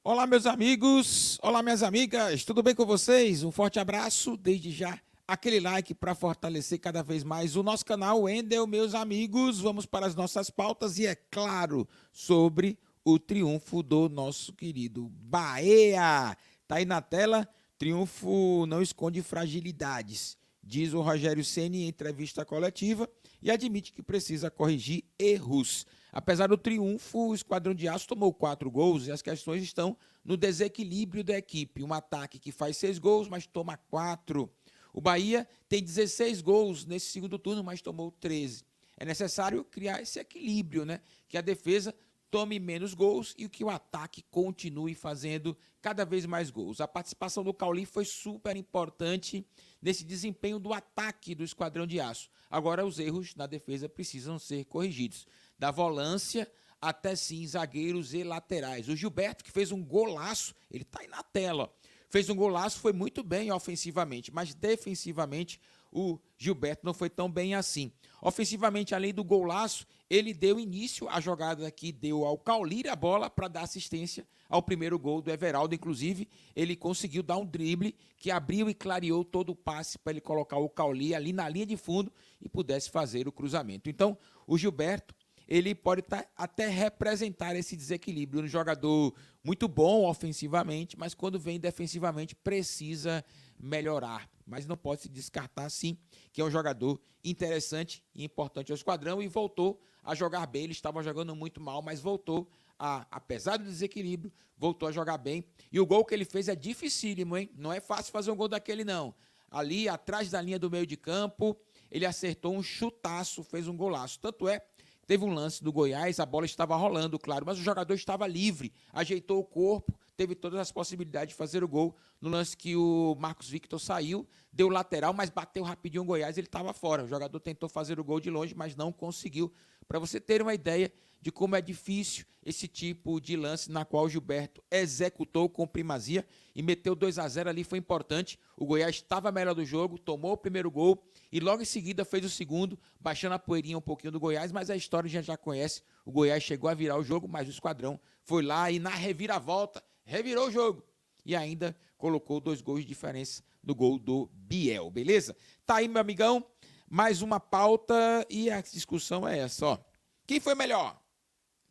Olá, meus amigos, olá, minhas amigas, tudo bem com vocês? Um forte abraço, desde já, aquele like para fortalecer cada vez mais o nosso canal Wendel, meus amigos. Vamos para as nossas pautas e, é claro, sobre o triunfo do nosso querido Bahia. Tá aí na tela, triunfo não esconde fragilidades, diz o Rogério Ceni em entrevista coletiva e admite que precisa corrigir erros. Apesar do triunfo, o Esquadrão de Aço tomou 4 gols e as questões estão no desequilíbrio da equipe. Um ataque que faz 6 gols, mas toma 4. O Bahia tem 16 gols nesse segundo turno, mas tomou 13. É necessário criar esse equilíbrio, né? Que a defesa tome menos gols e que o ataque continue fazendo cada vez mais gols. A participação do Cauli foi super importante nesse desempenho do ataque do Esquadrão de Aço. Agora, os erros na defesa precisam ser corrigidos. Da volância até sim zagueiros e laterais. O Gilberto, que fez um golaço, ele está aí na tela, fez um golaço, foi muito bem ofensivamente, mas defensivamente o Gilberto não foi tão bem assim. Ofensivamente, além do golaço, ele deu início à jogada que deu ao Cauli a bola para dar assistência ao primeiro gol do Everaldo. Inclusive, ele conseguiu dar um drible que abriu e clareou todo o passe para ele colocar o Cauli ali na linha de fundo e pudesse fazer o cruzamento. Então, o Gilberto, ele pode até representar esse desequilíbrio. Um jogador muito bom ofensivamente, mas quando vem defensivamente precisa melhorar. Mas não pode se descartar, sim, que é um jogador interessante e importante ao esquadrão e voltou a jogar bem. Ele estava jogando muito mal, mas voltou apesar do desequilíbrio, voltou a jogar bem. E o gol que ele fez é dificílimo, hein? Não é fácil fazer um gol daquele, não. Ali, atrás da linha do meio de campo, ele acertou um chutaço, fez um golaço. Tanto é, teve um lance do Goiás, a bola estava rolando, claro, mas o jogador estava livre, ajeitou o corpo, teve todas as possibilidades de fazer o gol. No lance que o Marcos Victor saiu, deu lateral, mas bateu rapidinho o Goiás, ele estava fora. O jogador tentou fazer o gol de longe, mas não conseguiu. Para você ter uma ideia de como é difícil esse tipo de lance na qual o Gilberto executou com primazia e meteu 2-0 ali, foi importante. O Goiás estava melhor do jogo, tomou o primeiro gol e logo em seguida fez o segundo, baixando a poeirinha um pouquinho do Goiás, mas a história a gente já conhece. O Goiás chegou a virar o jogo, mas o esquadrão foi lá e na reviravolta revirou o jogo e ainda colocou 2 gols de diferença do gol do Biel, beleza? Tá aí, meu amigão, mais uma pauta e a discussão é essa, ó. Quem foi melhor?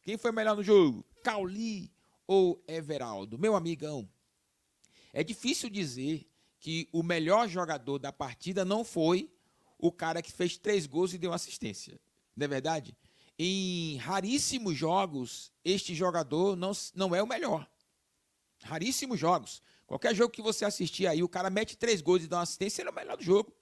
Quem foi melhor no jogo? Cauli ou Everaldo? Meu amigão, é difícil dizer que o melhor jogador da partida não foi o cara que fez 3 gols e deu assistência. Não é verdade? Em raríssimos jogos, este jogador não é o melhor. Raríssimos jogos. Qualquer jogo que você assistir aí, o cara mete 3 gols e dá uma assistência, ele é o melhor do jogo.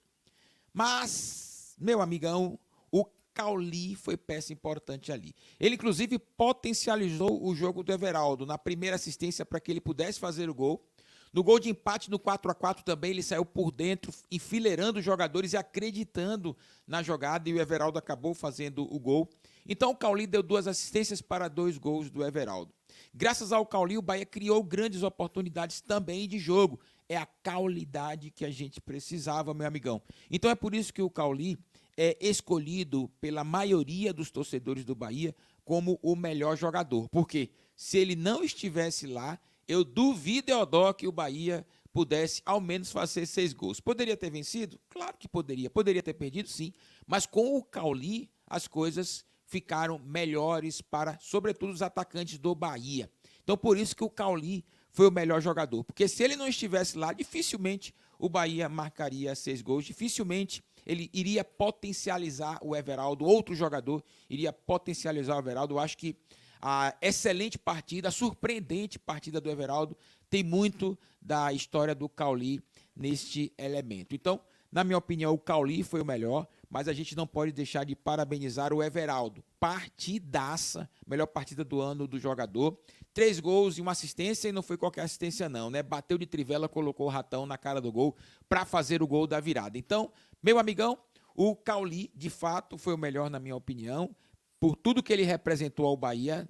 Mas, meu amigão, o Cauli foi peça importante ali. Ele, inclusive, potencializou o jogo do Everaldo na primeira assistência para que ele pudesse fazer o gol. No gol de empate, no 4-4 também, ele saiu por dentro, enfileirando os jogadores e acreditando na jogada, e o Everaldo acabou fazendo o gol. Então, o Cauli deu 2 assistências para 2 gols do Everaldo. Graças ao Cauli, o Bahia criou grandes oportunidades também de jogo. É a caulidade que a gente precisava, meu amigão. Então, é por isso que o Cauli é escolhido pela maioria dos torcedores do Bahia como o melhor jogador. Porque se ele não estivesse lá, eu duvido, Eudó, que o Bahia pudesse ao menos fazer 6 gols. Poderia ter vencido? Claro que poderia. Poderia ter perdido, sim. Mas com o Cauli, as coisas ficaram melhores para, sobretudo, os atacantes do Bahia. Então, por isso que o Cauli foi o melhor jogador. Porque se ele não estivesse lá, dificilmente o Bahia marcaria 6 gols. Dificilmente ele iria potencializar o Everaldo. Outro jogador iria potencializar o Everaldo. Eu acho que a excelente partida, a surpreendente partida do Everaldo tem muito da história do Cauli neste elemento. Então, na minha opinião, o Cauli foi o melhor, mas a gente não pode deixar de parabenizar o Everaldo. Partidaça, melhor partida do ano do jogador. 3 gols e uma assistência, e não foi qualquer assistência não, né? Bateu de trivela, colocou o ratão na cara do gol para fazer o gol da virada. Então, meu amigão, o Cauli, de fato, foi o melhor na minha opinião, por tudo que ele representou ao Bahia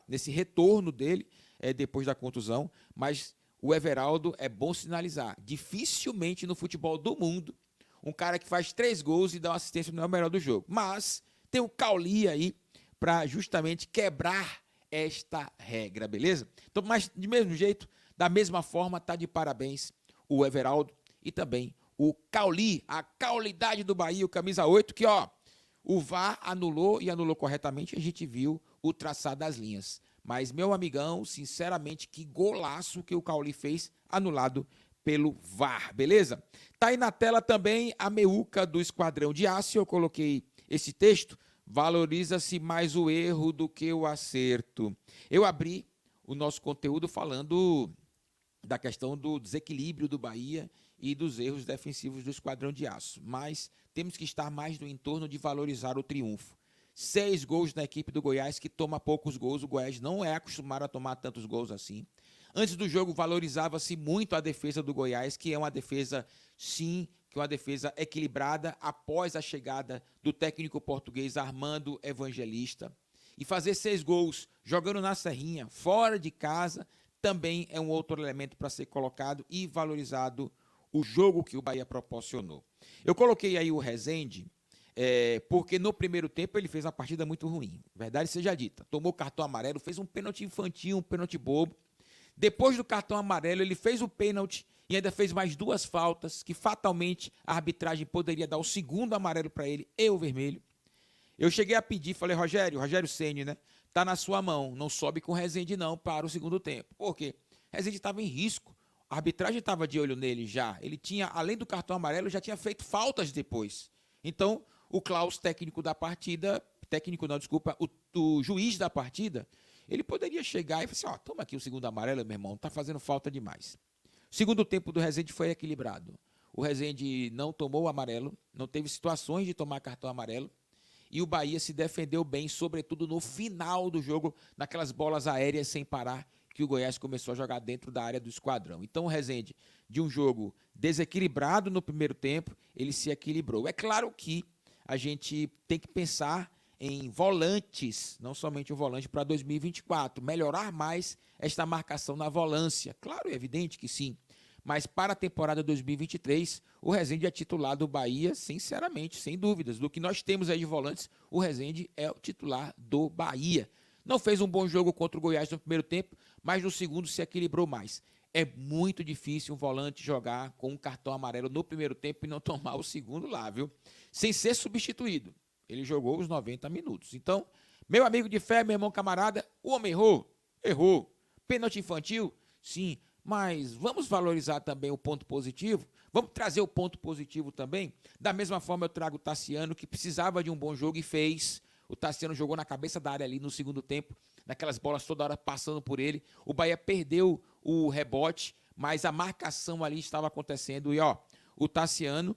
nesse retorno dele depois da contusão, mas o Everaldo é bom sinalizar. Dificilmente no futebol do mundo, um cara que faz 3 gols e dá uma assistência não é o melhor do jogo. Mas tem o Cauli aí para justamente quebrar esta regra, beleza? Então, mas de mesmo jeito, da mesma forma, tá de parabéns o Everaldo e também o Cauli, a caulidade do Bahia, o camisa 8, que ó, o VAR anulou e anulou corretamente, a gente viu o traçado das linhas. Mas, meu amigão, sinceramente, que golaço que o Cauli fez, anulado pelo VAR, beleza? Tá aí na tela também a meuca do Esquadrão de Aço, eu coloquei esse texto, valoriza-se mais o erro do que o acerto. Eu abri o nosso conteúdo falando da questão do desequilíbrio do Bahia e dos erros defensivos do Esquadrão de Aço, mas temos que estar mais no entorno de valorizar o triunfo. 6 gols na equipe do Goiás, que toma poucos gols, o Goiás não é acostumado a tomar tantos gols assim. Antes do jogo, valorizava-se muito a defesa do Goiás, que é uma defesa, sim, que é uma defesa equilibrada após a chegada do técnico português Armando Evangelista. E fazer 6 gols jogando na Serrinha, fora de casa, também é um outro elemento para ser colocado e valorizado o jogo que o Bahia proporcionou. Eu coloquei aí o Rezende, porque no primeiro tempo ele fez uma partida muito ruim, verdade seja dita. Tomou cartão amarelo, fez um pênalti infantil, um pênalti bobo. Depois do cartão amarelo, ele fez o pênalti e ainda fez mais 2 faltas, que fatalmente a arbitragem poderia dar o segundo amarelo para ele e o vermelho. Eu cheguei a pedir, falei, Rogério Ceni, né? Tá na sua mão, não sobe com o Rezende não para o segundo tempo. Por quê? Rezende estava em risco, a arbitragem estava de olho nele já. Ele tinha, além do cartão amarelo, já tinha feito faltas depois. Então, o Klaus, técnico da partida, técnico não, desculpa, o juiz da partida, ele poderia chegar e falar assim, ó, toma aqui o segundo amarelo, meu irmão, tá fazendo falta demais. O segundo tempo do Rezende foi equilibrado. O Rezende não tomou o amarelo, não teve situações de tomar cartão amarelo, e o Bahia se defendeu bem, sobretudo no final do jogo, naquelas bolas aéreas sem parar, que o Goiás começou a jogar dentro da área do Esquadrão. Então o Rezende, de um jogo desequilibrado no primeiro tempo, ele se equilibrou. É claro que a gente tem que pensar em volantes, não somente o volante para 2024, melhorar mais esta marcação na volância. Claro, é evidente que sim, mas para a temporada 2023, o Rezende é titular do Bahia, sinceramente, sem dúvidas. Do que nós temos aí de volantes, o Rezende é o titular do Bahia. Não fez um bom jogo contra o Goiás no primeiro tempo, mas no segundo se equilibrou mais. É muito difícil um volante jogar com um cartão amarelo no primeiro tempo e não tomar o segundo lá, viu? Sem ser substituído. Ele jogou os 90 minutos. Então, meu amigo de fé, meu irmão camarada, o homem errou? Errou. Pênalti infantil? Sim. Mas vamos valorizar também o ponto positivo? Vamos trazer o ponto positivo também? Da mesma forma, eu trago o Tassiano, que precisava de um bom jogo e fez. O Tassiano jogou na cabeça da área ali no segundo tempo, naquelas bolas toda hora passando por ele. O Bahia perdeu o rebote, mas a marcação ali estava acontecendo. E ó, o Tassiano,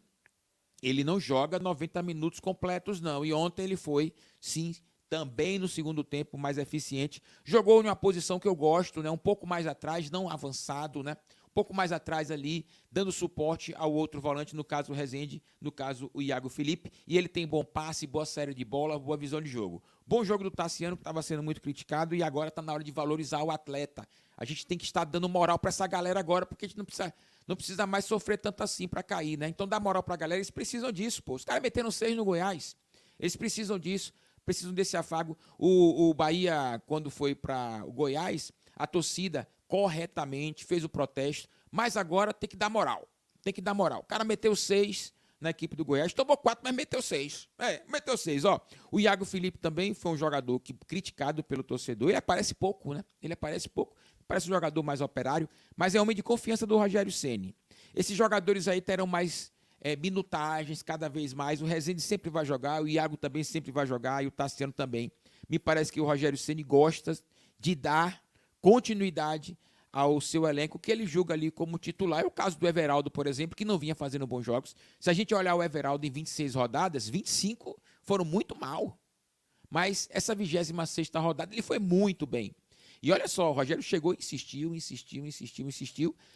ele não joga 90 minutos completos, não. E ontem ele foi, sim, também no segundo tempo mais eficiente. Jogou em uma posição que eu gosto, né? Um pouco mais atrás, não avançado, né? Um pouco mais atrás ali, dando suporte ao outro volante, no caso o Rezende, no caso o Iago Felipe. E ele tem bom passe, boa série de bola, boa visão de jogo. Bom jogo do Tassiano, que estava sendo muito criticado, e agora está na hora de valorizar o atleta. A gente tem que estar dando moral para essa galera agora, porque a gente não precisa mais sofrer tanto assim para cair, né? Então dá moral para a galera, eles precisam disso, pô. Os caras meteram 6 no Goiás, eles precisam disso, precisam desse afago. O Bahia, quando foi para o Goiás, a torcida corretamente fez o protesto, mas agora tem que dar moral, tem que dar moral. O cara meteu 6 na equipe do Goiás, tomou 4, mas meteu 6. Meteu 6, ó. O Iago Felipe também foi um jogador que, criticado pelo torcedor, ele aparece pouco, né? Ele aparece pouco, parece um jogador mais operário, mas é homem de confiança do Rogério Ceni. Esses jogadores aí terão mais minutagens cada vez mais. O Rezende sempre vai jogar, o Iago também sempre vai jogar e o Tassiano também. Me parece que o Rogério Ceni gosta de dar continuidade ao seu elenco, que ele julga ali como titular. É o caso do Everaldo, por exemplo, que não vinha fazendo bons jogos. Se a gente olhar o Everaldo em 26 rodadas, 25 foram muito mal. Mas essa 26ª rodada ele foi muito bem. E olha só, o Rogério chegou, insistiu,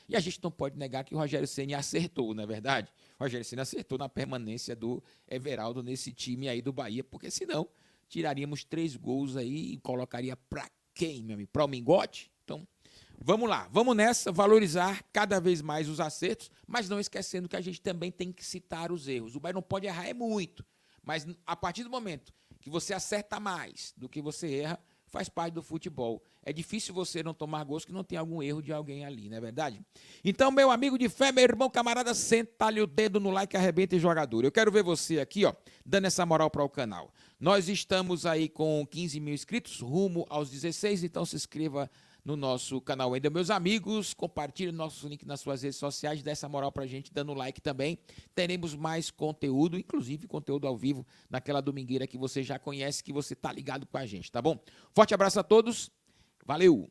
e a gente não pode negar que o Rogério Ceni acertou, não é verdade? O Rogério Ceni acertou na permanência do Everaldo nesse time aí do Bahia, porque senão tiraríamos 3 gols aí e colocaria para quem, meu amigo? Para o Mingote? Então, vamos lá, vamos nessa, valorizar cada vez mais os acertos, mas não esquecendo que a gente também tem que citar os erros. O Bahia não pode errar, é muito, mas a partir do momento que você acerta mais do que você erra, faz parte do futebol. É difícil você não tomar gosto que não tem algum erro de alguém ali, não é verdade? Então, meu amigo de fé, meu irmão, camarada, senta-lhe o dedo no like, arrebenta e joga duro. Eu quero ver você aqui, ó, dando essa moral para o canal. Nós estamos aí com 15 mil inscritos, rumo aos 16, então se inscreva no nosso canal ainda. Meus amigos, compartilhe nosso link nas suas redes sociais, dê essa moral pra gente, dando like também. Teremos mais conteúdo, inclusive conteúdo ao vivo, naquela domingueira que você já conhece, que você tá ligado com a gente, tá bom? Forte abraço a todos, valeu!